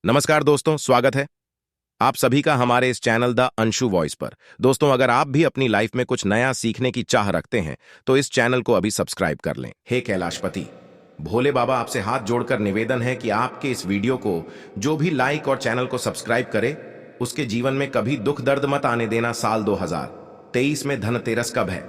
नमस्कार दोस्तों, स्वागत है आप सभी का हमारे इस चैनल द अंशु वॉइस पर। दोस्तों, अगर आप भी अपनी लाइफ में कुछ नया सीखने की चाह रखते हैं तो इस चैनल को अभी सब्सक्राइब कर लें। हे कैलाशपति, भोले बाबा आपसे हाथ जोड़कर निवेदन है कि आपके इस वीडियो को जो भी लाइक और चैनल को सब्सक्राइब करे उसके जीवन में कभी दुख दर्द मत आने देना। साल 2023 में धनतेरस कब है,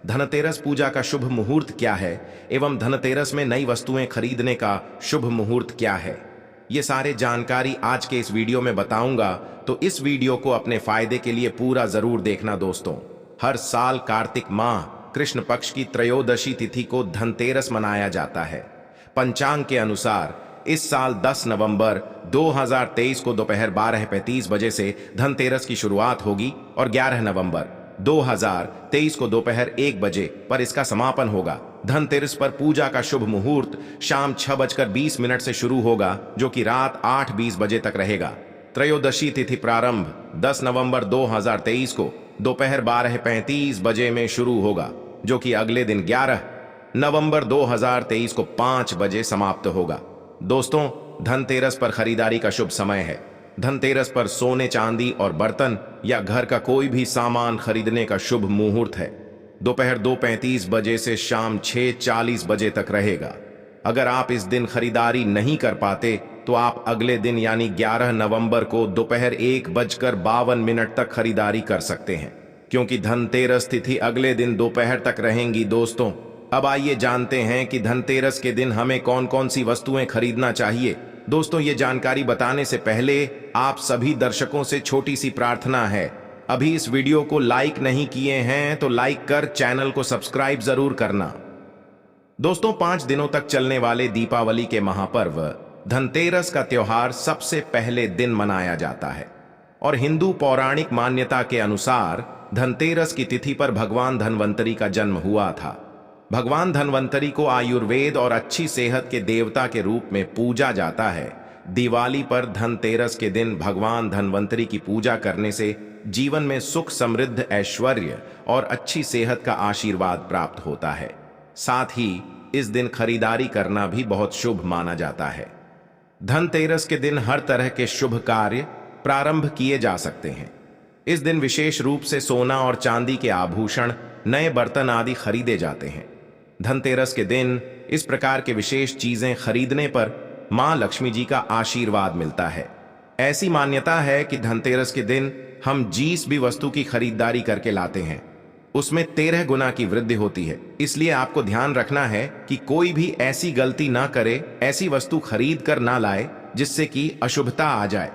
धनतेरस पूजा का शुभ मुहूर्त क्या है एवं धनतेरस में नई वस्तुएं खरीदने का शुभ मुहूर्त क्या है, ये सारे जानकारी आज के इस वीडियो में बताऊंगा। तो इस वीडियो को अपने फायदे के लिए पूरा जरूर देखना दोस्तों। हर साल कार्तिक माह कृष्ण पक्ष की त्रयोदशी तिथि को धनतेरस मनाया जाता है। पंचांग के अनुसार इस साल 10 नवंबर 2023 को दोपहर 12:35 बजे से धनतेरस की शुरुआत होगी और 11 नवंबर 2023 को दोपहर 1 बजे पर इसका समापन होगा। धनतेरस पर पूजा का शुभ मुहूर्त शाम 6:20 से शुरू होगा, जो कि रात 8:20 बजे तक रहेगा। त्रयोदशी तिथि प्रारंभ 10 नवंबर 2023 को दोपहर 12:35 बजे में शुरू होगा, जो कि अगले दिन 11 नवंबर 2023 को 5 बजे समाप्त होगा। दोस्तों, धनतेरस पर खरीदारी का शुभ समय है। धनतेरस पर सोने चांदी और बर्तन या घर का कोई भी सामान खरीदने का शुभ मुहूर्त है। दोपहर 2:35 बजे से शाम 6:40 बजे तक रहेगा। अगर आप इस दिन खरीदारी नहीं कर पाते तो आप अगले दिन यानी 11 नवंबर को दोपहर 1:52 तक खरीदारी कर सकते हैं, क्योंकि धनतेरस तिथि अगले दिन दोपहर तक रहेंगी। दोस्तों, अब आइए जानते हैं कि धनतेरस के दिन हमें कौन कौन सी वस्तुएं खरीदना चाहिए। दोस्तों, ये जानकारी बताने से पहले आप सभी दर्शकों से छोटी सी प्रार्थना है। अभी इस वीडियो को लाइक नहीं किए हैं तो लाइक कर चैनल को सब्सक्राइब जरूर करना। दोस्तों, 5 दिनों तक चलने वाले दीपावली के महापर्व धनतेरस का त्योहार सबसे पहले दिन मनाया जाता है और हिंदू पौराणिक मान्यता के अनुसार धनतेरस की तिथि पर भगवान धन्वंतरी का जन्म हुआ था। भगवान धन्वंतरी को आयुर्वेद और अच्छी सेहत के देवता के रूप में पूजा जाता है। दिवाली पर धनतेरस के दिन भगवान धन्वंतरी की पूजा करने से जीवन में सुख, समृद्ध, ऐश्वर्य और अच्छी सेहत का आशीर्वाद प्राप्त होता है। साथ ही इस दिन खरीदारी करना भी बहुत शुभ माना जाता है। धनतेरस के दिन हर तरह के शुभ कार्य प्रारंभ किए जा सकते हैं। इस दिन विशेष रूप से सोना और चांदी के आभूषण, नए बर्तन आदि खरीदे जाते हैं। धनतेरस के दिन इस प्रकार के विशेष चीजें खरीदने पर मां लक्ष्मी जी का आशीर्वाद मिलता है। ऐसी मान्यता है कि धनतेरस के दिन हम जिस भी वस्तु की खरीदारी करके लाते हैं उसमें 13 गुना की वृद्धि होती है। इसलिए आपको ध्यान रखना है कि कोई भी ऐसी गलती ना करे, ऐसी वस्तु खरीद कर ना लाए जिससे कि अशुभता आ जाए।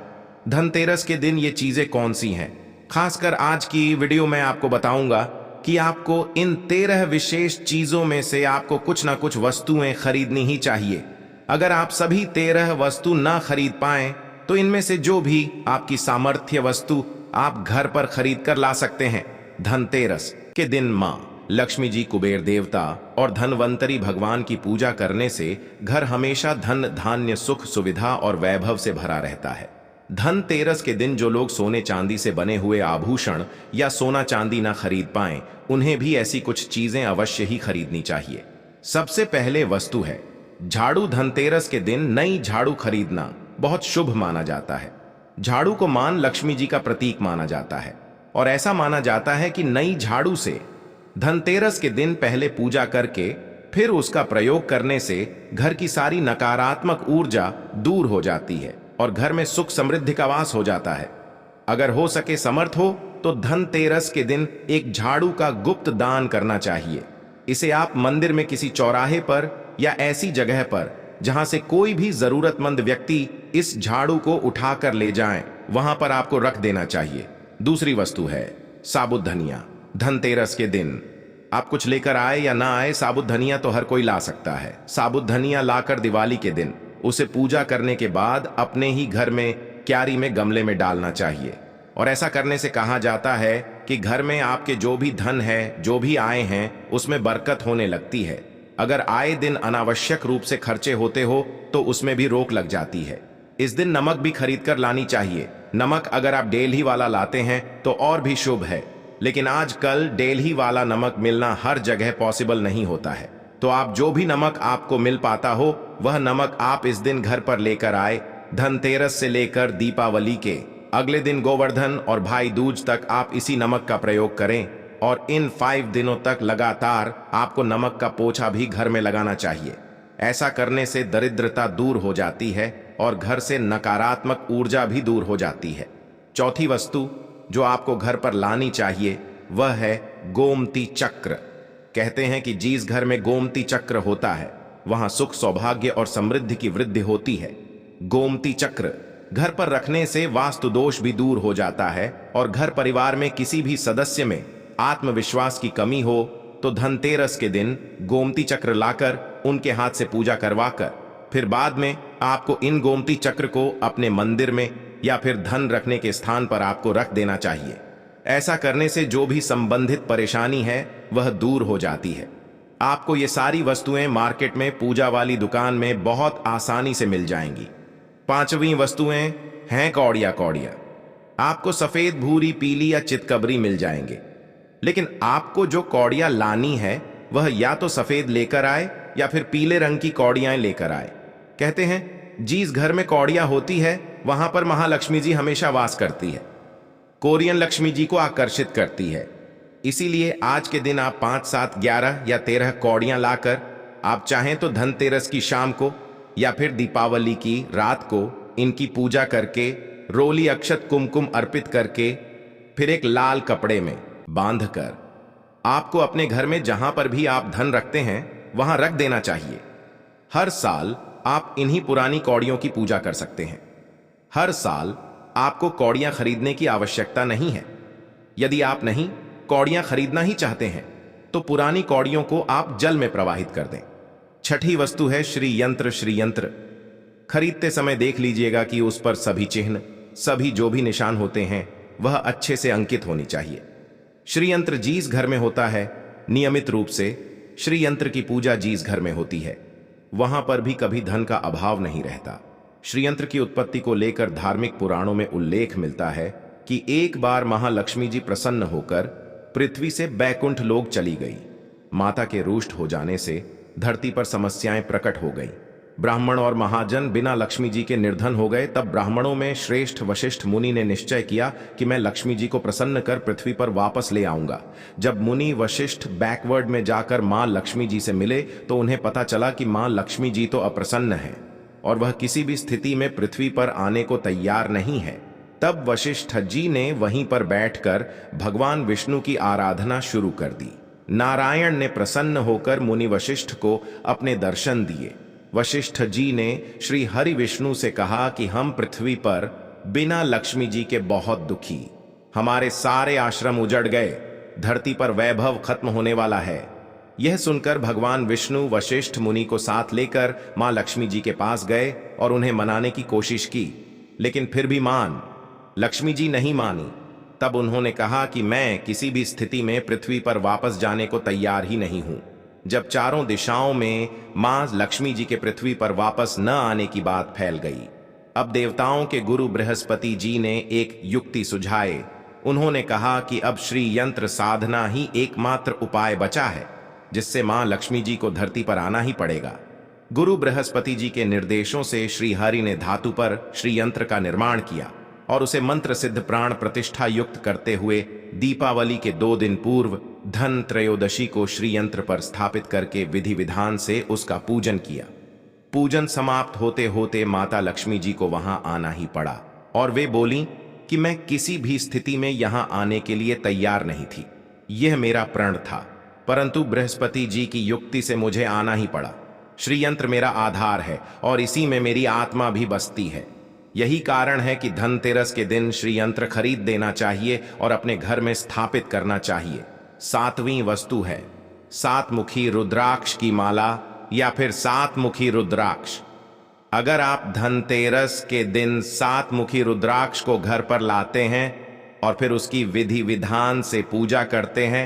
धनतेरस के दिन ये चीजें कौन सी हैं, खासकर आज की वीडियो में आपको बताऊंगा कि आपको इन 13 विशेष चीजों में से आपको कुछ ना कुछ वस्तुएं खरीदनी ही चाहिए। अगर आप सभी 13 वस्तु ना खरीद पाएं तो इनमें से जो भी आपकी सामर्थ्य वस्तु आप घर पर खरीद कर ला सकते हैं। धनतेरस के दिन मां लक्ष्मी जी, कुबेर देवता और धनवंतरी भगवान की पूजा करने से घर हमेशा धन, धान्य, सुख, सुविधा और वैभव से भरा रहता है। धनतेरस के दिन जो लोग सोने चांदी से बने हुए आभूषण या सोना चांदी ना खरीद पाएं, उन्हें भी ऐसी कुछ चीजें अवश्य ही खरीदनी चाहिए। सबसे पहले वस्तु है झाड़ू। धनतेरस के दिन नई झाड़ू खरीदना बहुत शुभ माना जाता है। झाड़ू को मां लक्ष्मी जी का प्रतीक माना जाता है और ऐसा माना जाता है कि नई झाड़ू से धनतेरस के दिन पहले पूजा करके फिर उसका प्रयोग करने से घर की सारी नकारात्मक ऊर्जा दूर हो जाती है और घर में सुख, समृद्धि का वास हो जाता है। अगर हो सके, समर्थ हो तो धनतेरस के दिन एक झाड़ू का गुप्त दान करना चाहिए। इसे आप मंदिर में किसी चौराहे पर या ऐसी जगह पर जहां से कोई भी जरूरतमंद व्यक्ति इस झाड़ू को उठाकर ले जाएं, वहां पर आपको रख देना चाहिए। दूसरी वस्तु है साबुत धनिया। धनतेरस के दिन आप कुछ लेकर आए या ना आए, साबुत धनिया तो हर कोई ला सकता है। साबुत धनिया लाकर दिवाली के दिन उसे पूजा करने के बाद अपने ही घर में क्यारी में, गमले में डालना चाहिए। और ऐसा करने से कहा जाता है कि घर में आपके जो भी धन है, जो भी आए हैं, उसमें बरकत होने लगती है। अगर आए दिन अनावश्यक रूप से खर्चे होते हो तो उसमें भी रोक लग जाती है। इस दिन नमक भी खरीद कर लानी चाहिए। नमक अगर आप डेल्ही वाला लाते हैं तो और भी शुभ है, लेकिन आजकल डेल्ही वाला नमक मिलना हर जगह पॉसिबल नहीं होता है। तो आप जो भी नमक आपको मिल पाता हो वह नमक आप इस दिन घर पर लेकर आए धनतेरस से लेकर दीपावली के अगले दिन गोवर्धन और भाई दूज तक आप इसी नमक का प्रयोग करें और इन 5 दिनों तक लगातार आपको नमक का पोछा भी घर में लगाना चाहिए। ऐसा करने से दरिद्रता दूर हो जाती है और घर से नकारात्मक ऊर्जा भी दूर हो जाती है। चौथी वस्तु जो आपको घर पर लानी चाहिए वह है गोमती चक्र। कहते हैं कि जिस घर में गोमती चक्र होता है वहां सुख, सौभाग्य और समृद्धि की वृद्धि होती है। गोमती चक्र घर पर रखने से वास्तु दोष भी दूर हो जाता है और घर परिवार में किसी भी सदस्य में आत्मविश्वास की कमी हो तो धनतेरस के दिन गोमती चक्र लाकर उनके हाथ से पूजा करवाकर फिर बाद में आपको इन गोमती चक्र को अपने मंदिर में या फिर धन रखने के स्थान पर आपको रख देना चाहिए। ऐसा करने से जो भी संबंधित परेशानी है वह दूर हो जाती है। आपको ये सारी वस्तुएं मार्केट में पूजा वाली दुकान में बहुत आसानी से मिल जाएंगी। 5वीं वस्तुएं हैं कौड़िया। कौड़िया आपको सफेद, भूरी, पीली या चितकबरी मिल जाएंगे, लेकिन आपको जो कौड़िया लानी है वह या तो सफेद लेकर आए या फिर पीले रंग की कौड़ियां लेकर आए। कहते हैं जिस घर में कौड़िया होती है वहां पर महालक्ष्मी जी हमेशा वास करती है, कोरियन लक्ष्मी जी को आकर्षित करती है। इसीलिए आज के दिन आप 5, 7, 11 या 13 कौड़ियां लाकर आप चाहें तो धनतेरस की शाम को या फिर दीपावली की रात को इनकी पूजा करके रोली, अक्षत, कुमकुम अर्पित करके फिर एक लाल कपड़े में बांधकर आपको अपने घर में जहां पर भी आप धन रखते हैं वहां रख देना चाहिए। हर साल आप इन्हीं पुरानी कौड़ियों की पूजा कर सकते हैं। हर साल आपको कौड़ियां खरीदने की आवश्यकता नहीं है। यदि आप नहीं कौड़ियां खरीदना ही चाहते हैं तो पुरानी कौड़ियों को आप जल में प्रवाहित कर दें। छठी वस्तु है श्री यंत्र। श्री यंत्र खरीदते समय देख लीजिएगा कि उस पर सभी चिन्ह, सभी जो भी निशान होते हैं वह अच्छे से अंकित होनी चाहिए। श्री यंत्र जिस घर में होता है, नियमित रूप से श्री यंत्र की पूजा जिस घर में होती है वहां पर भी कभी धन का अभाव नहीं रहता। श्री यंत्र की उत्पत्ति को लेकर धार्मिक पुराणों में उल्लेख मिलता है कि एक बार महालक्ष्मी जी प्रसन्न होकर पृथ्वी से बैकुंठ लोक चली गई। माता के रुष्ट हो जाने से धरती पर समस्याएं प्रकट हो गई। ब्राह्मण और महाजन बिना लक्ष्मी जी के निर्धन हो गए। तब ब्राह्मणों में श्रेष्ठ वशिष्ठ मुनि ने निश्चय किया कि मैं लक्ष्मी जी को प्रसन्न कर पृथ्वी पर वापस ले आऊंगा। जब मुनि वशिष्ठ बैकवर्ड में जाकर मां लक्ष्मी जी से मिले तो उन्हें पता चला कि मां लक्ष्मी जी तो अप्रसन्न है और वह किसी भी स्थिति में पृथ्वी पर आने को तैयार नहीं है। तब वशिष्ठ जी ने वहीं पर बैठकर भगवान विष्णु की आराधना शुरू कर दी। नारायण ने प्रसन्न होकर मुनि वशिष्ठ को अपने दर्शन दिए। वशिष्ठ जी ने श्री हरि विष्णु से कहा कि हम पृथ्वी पर बिना लक्ष्मी जी के बहुत दुखी, हमारे सारे आश्रम उजड़ गए, धरती पर वैभव खत्म होने वाला है। यह सुनकर भगवान विष्णु वशिष्ठ मुनि को साथ लेकर मां लक्ष्मी जी के पास गए और उन्हें मनाने की कोशिश की, लेकिन फिर भी लक्ष्मी जी नहीं मानी। तब उन्होंने कहा कि मैं किसी भी स्थिति में पृथ्वी पर वापस जाने को तैयार ही नहीं हूं। जब चारों दिशाओं में मां लक्ष्मी जी के पृथ्वी पर वापस न आने की बात फैल गई, अब देवताओं के गुरु बृहस्पति जी ने एक युक्ति सुझाए। उन्होंने कहा कि अब श्री यंत्र साधना ही एकमात्र उपाय बचा है जिससे मां लक्ष्मी जी को धरती पर आना ही पड़ेगा। गुरु बृहस्पति जी के निर्देशों से श्री हरि ने धातु पर श्री यंत्र का निर्माण किया और उसे मंत्र सिद्ध प्राण प्रतिष्ठा युक्त करते हुए दीपावली के 2 दिन पूर्व धन त्रयोदशी को श्री यंत्र पर स्थापित करके विधि विधान से उसका पूजन किया। पूजन समाप्त होते होते माता लक्ष्मी जी को वहां आना ही पड़ा और वे बोली कि मैं किसी भी स्थिति में यहां आने के लिए तैयार नहीं थी। यह मेरा प्रण था, परंतु बृहस्पति जी की युक्ति से मुझे आना ही पड़ा। श्री यंत्र मेरा आधार है और इसी में मेरी आत्मा भी बसती है। यही कारण है कि धनतेरस के दिन श्री यंत्र खरीद देना चाहिए और अपने घर में स्थापित करना चाहिए। 7वीं वस्तु है 7 मुखी रुद्राक्ष की माला या फिर 7 मुखी रुद्राक्ष। अगर आप धनतेरस के दिन 7 मुखी रुद्राक्ष को घर पर लाते हैं और फिर उसकी विधि विधान से पूजा करते हैं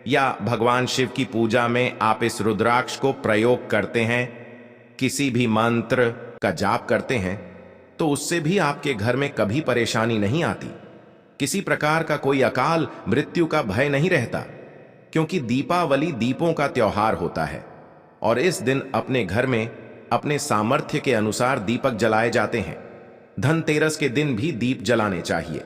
या भगवान शिव की पूजा में आप इस रुद्राक्ष को प्रयोग करते हैं, किसी भी मंत्र का जाप करते हैं, तो उससे भी आपके घर में कभी परेशानी नहीं आती। किसी प्रकार का कोई अकाल मृत्यु का भय नहीं रहता, क्योंकि दीपावली दीपों का त्योहार होता है और इस दिन अपने घर में अपने सामर्थ्य के अनुसार दीपक जलाए जाते हैं। धनतेरस के दिन भी दीप जलाने चाहिए।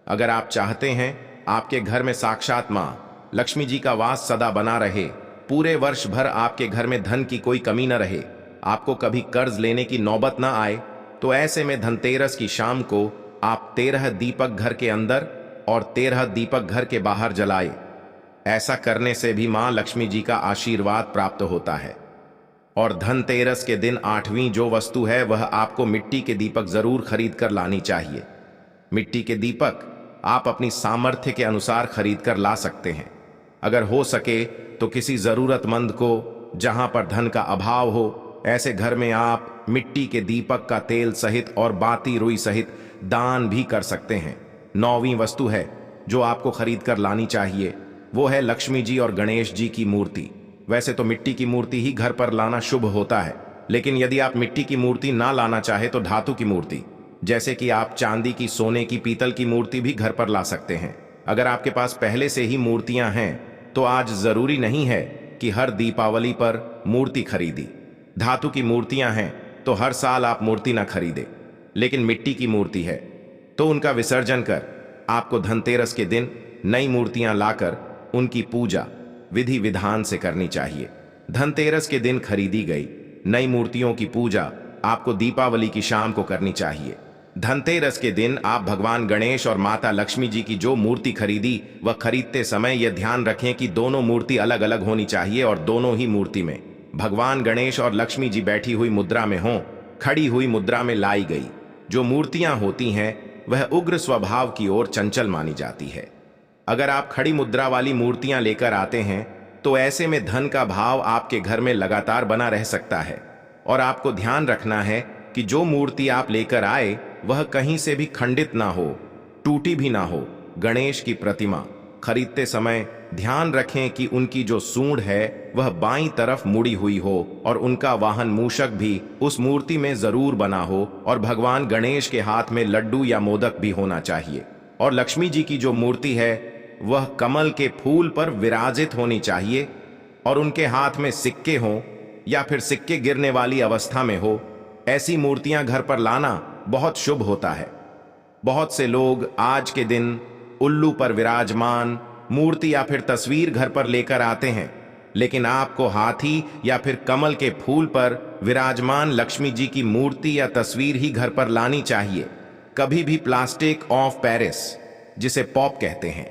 अगर आप चाहते हैं आपके घर में साक्षात मां लक्ष्मी जी का वास सदा बना रहे, पूरे वर्ष भर आपके घर में धन की कोई कमी न रहे, आपको कभी कर्ज लेने की नौबत न आए, तो ऐसे में धनतेरस की शाम को आप 13 दीपक घर के अंदर और 13 दीपक घर के बाहर जलाए। ऐसा करने से भी मां लक्ष्मी जी का आशीर्वाद प्राप्त होता है। और धनतेरस के दिन 8वीं जो वस्तु है वह आपको मिट्टी के दीपक जरूर खरीद कर लानी चाहिए। मिट्टी के दीपक आप अपनी सामर्थ्य के अनुसार खरीद कर ला सकते हैं। अगर हो सके तो किसी जरूरतमंद को, जहां पर धन का अभाव हो, ऐसे घर में आप मिट्टी के दीपक का तेल सहित और बाती रुई सहित दान भी कर सकते हैं। 9वीं वस्तु है जो आपको खरीद कर लानी चाहिए, वो है लक्ष्मी जी और गणेश जी की मूर्ति। वैसे तो मिट्टी की मूर्ति ही घर पर लाना शुभ होता है, लेकिन यदि आप मिट्टी की मूर्ति ना लाना चाहे तो धातु की मूर्ति, जैसे कि आप चांदी की, सोने की, पीतल की मूर्ति भी घर पर ला सकते हैं। अगर आपके पास पहले से ही मूर्तियां हैं तो आज जरूरी नहीं है कि हर दीपावली पर मूर्ति खरीदी। धातु की मूर्तियां हैं तो हर साल आप मूर्ति ना खरीदे, लेकिन मिट्टी की मूर्ति है तो उनका विसर्जन कर आपको धनतेरस के दिन नई मूर्तियां लाकर उनकी पूजा विधि विधान से करनी चाहिए। धनतेरस के दिन खरीदी गई नई मूर्तियों की पूजा आपको दीपावली की शाम को करनी चाहिए। धनतेरस के दिन आप भगवान गणेश और माता लक्ष्मी जी की जो मूर्ति खरीदी वह खरीदते समय यह ध्यान रखें कि दोनों मूर्ति अलग अलग होनी चाहिए और दोनों ही मूर्ति में भगवान गणेश और लक्ष्मी जी बैठी हुई मुद्रा में हों, खड़ी हुई मुद्रा में लाई गई जो मूर्तियां होती हैं वह उग्र स्वभाव की ओर चंचल मानी जाती है। अगर आप खड़ी मुद्रा वाली मूर्तियां लेकर आते हैं तो ऐसे में धन का भाव आपके घर में लगातार बना रह सकता है। और आपको ध्यान रखना है कि जो मूर्ति आप लेकर आए वह कहीं से भी खंडित ना हो, टूटी भी ना हो। गणेश की प्रतिमा खरीदते समय ध्यान रखें कि उनकी जो सूंड है वह बाईं तरफ मुड़ी हुई हो और उनका वाहन मूषक भी उस मूर्ति में जरूर बना हो और भगवान गणेश के हाथ में लड्डू या मोदक भी होना चाहिए। और लक्ष्मी जी की जो मूर्ति है वह कमल के फूल पर विराजित होनी चाहिए और उनके हाथ में सिक्के हों या फिर सिक्के गिरने वाली अवस्था में हो। ऐसी मूर्तियां घर पर लाना बहुत शुभ होता है। बहुत से लोग आज के दिन उल्लू पर विराजमान मूर्ति या फिर तस्वीर घर पर लेकर आते हैं, लेकिन आपको हाथी या फिर कमल के फूल पर विराजमान लक्ष्मी जी की मूर्ति या तस्वीर ही घर पर लानी चाहिए। कभी भी प्लास्टिक ऑफ पेरिस, जिसे पॉप कहते हैं,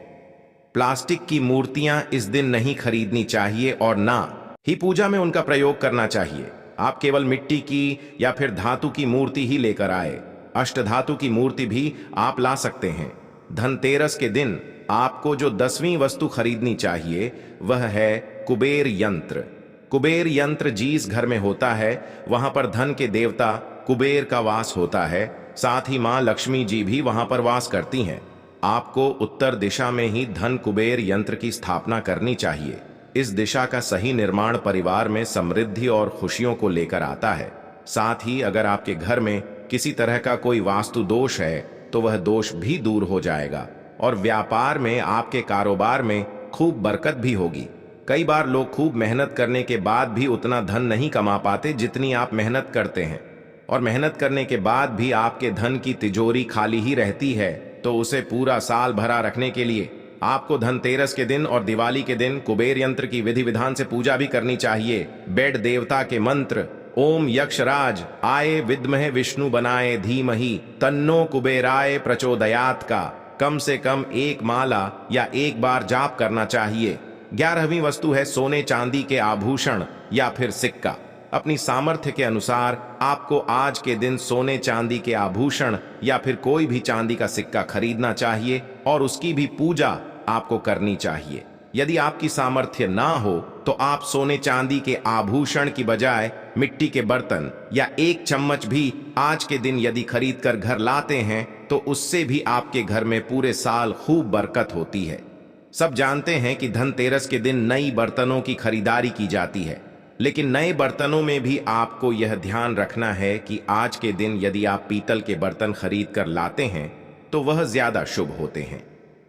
प्लास्टिक की मूर्तियां इस दिन नहीं खरीदनी चाहिए और ना ही पूजा में उनका प्रयोग करना चाहिए। आप केवल मिट्टी की या फिर धातु की मूर्ति ही लेकर आए। अष्टधातु की मूर्ति भी आप ला सकते हैं। धनतेरस के दिन आपको जो 10वीं वस्तु खरीदनी चाहिए वह है कुबेर यंत्र। कुबेर यंत्र जिस घर में होता है वहां पर धन के देवता कुबेर का वास होता है, साथ ही मां लक्ष्मी जी भी वहां पर वास करती हैं। आपको उत्तर दिशा में ही धन कुबेर यंत्र की स्थापना करनी चाहिए। इस दिशा का सही निर्माण परिवार में समृद्धि और खुशियों को लेकर आता है। साथ ही अगर आपके घर में किसी तरह का कोई वास्तु दोष है तो वह दोष भी दूर हो जाएगा और व्यापार में, आपके कारोबार में खूब बरकत भी होगी। कई बार लोग खूब मेहनत करने के बाद भी उतना धन नहीं कमा पाते जितनी आप मेहनत करते हैं, और मेहनत करने के बाद भी आपके धन की तिजोरी खाली ही रहती है। तो उसे पूरा साल भरा रखने के लिए आपको धनतेरस के दिन और दिवाली के दिन कुबेर यंत्र की विधि विधान से पूजा भी करनी चाहिए। बेड देवता के मंत्र ओम यक्षराज आए विद्महे विष्णु बनाए धीमहि तन्नो कुबेराय प्रचोदयात का कम से कम 1 माला या 1 बार जाप करना चाहिए। 11वीं वस्तु है सोने चांदी के आभूषण या फिर सिक्का। अपनी सामर्थ्य के अनुसार आपको आज के दिन सोने चांदी के आभूषण या फिर कोई भी चांदी का सिक्का खरीदना चाहिए और उसकी भी पूजा आपको करनी चाहिए। यदि आपकी सामर्थ्य ना हो तो आप सोने चांदी के आभूषण की बजाय मिट्टी के बर्तन या 1 चम्मच भी आज के दिन यदि खरीद कर घर लाते हैं तो उससे भी आपके घर में पूरे साल खूब बरकत होती है। सब जानते हैं कि धनतेरस के दिन नई बर्तनों की खरीदारी की जाती है, लेकिन नए बर्तनों में भी आपको यह ध्यान रखना है कि आज के दिन यदि आप पीतल के बर्तन खरीद कर लाते हैं तो वह ज्यादा शुभ होते हैं।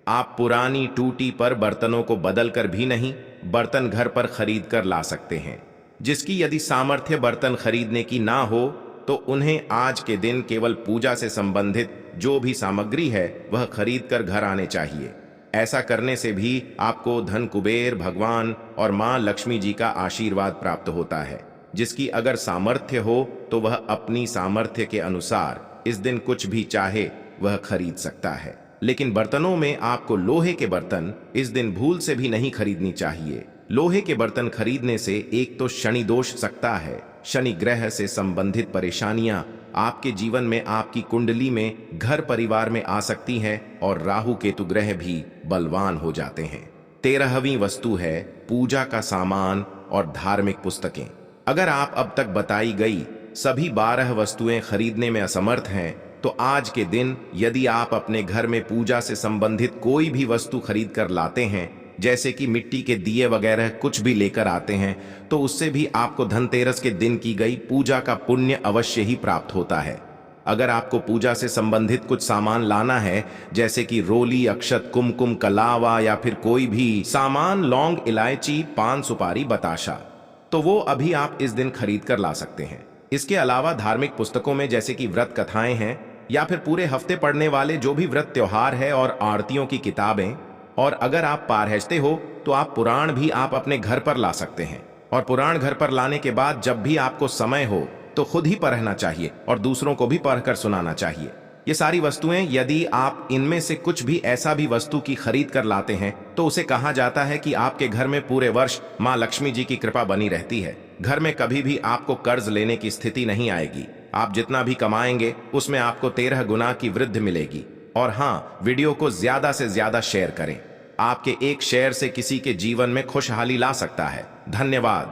आप पुरानी टूटी पर बर्तनों को बदल कर भी नहीं, बर्तन घर पर खरीद कर ला सकते हैं। जिसकी यदि सामर्थ्य बर्तन खरीदने की ना हो तो उन्हें आज के दिन केवल पूजा से संबंधित जो भी सामग्री है वह खरीद कर घर आने चाहिए। ऐसा करने से भी आपको धन कुबेर भगवान और मां लक्ष्मी जी का आशीर्वाद प्राप्त होता है। जिसकी अगर सामर्थ्य हो तो वह अपनी सामर्थ्य के अनुसार इस दिन कुछ भी चाहे वह खरीद सकता है। लेकिन बर्तनों में आपको लोहे के बर्तन इस दिन भूल से भी नहीं खरीदनी चाहिए। लोहे के बर्तन खरीदने से एक तो शनि दोष सकता है, शनि ग्रह से संबंधित परेशानियां आपके जीवन में आपकी कुंडली में घर परिवार में आ सकती हैं और राहु केतु ग्रह भी बलवान हो जाते हैं। 13वीं वस्तु है पूजा का सामान और धार्मिक पुस्तकें। अगर आप अब तक बताई गई सभी 12 वस्तुएं खरीदने में असमर्थ हैं तो आज के दिन यदि आप अपने घर में पूजा से संबंधित कोई भी वस्तु खरीद कर लाते हैं, जैसे कि मिट्टी के दिए वगैरह कुछ भी लेकर आते हैं, तो उससे भी आपको धनतेरस के दिन की गई पूजा का पुण्य अवश्य ही प्राप्त होता है। अगर आपको पूजा से संबंधित कुछ सामान लाना है, जैसे कि रोली, अक्षत, कुमकुम, कलावा या फिर कोई भी सामान, लौंग, इलायची, पान, सुपारी, बताशा, तो वो अभी आप इस दिन खरीद कर ला सकते हैं। इसके अलावा धार्मिक पुस्तकों में जैसे कि व्रत कथाएं हैं या फिर पूरे हफ्ते पढ़ने वाले जो भी व्रत त्योहार है और आरतियों की किताबें, और अगर आप पारहचते हो तो आप पुराण भी आप अपने घर पर ला सकते हैं। और पुराण घर पर लाने के बाद जब भी आपको समय हो तो खुद ही पढ़ना चाहिए और दूसरों को भी पढ़कर सुनाना चाहिए। ये सारी वस्तुएं यदि आप इनमें से कुछ भी ऐसा भी वस्तु की खरीद कर लाते हैं तो उसे कहा जाता है कि आपके घर में पूरे वर्ष मां लक्ष्मी जी की कृपा बनी रहती है। घर में कभी भी आपको कर्ज लेने की स्थिति नहीं आएगी। आप जितना भी कमाएंगे उसमें आपको 13 गुना की वृद्धि मिलेगी। और हाँ, वीडियो को ज्यादा से ज्यादा शेयर करें। आपके एक शेयर से किसी के जीवन में खुशहाली ला सकता है। धन्यवाद।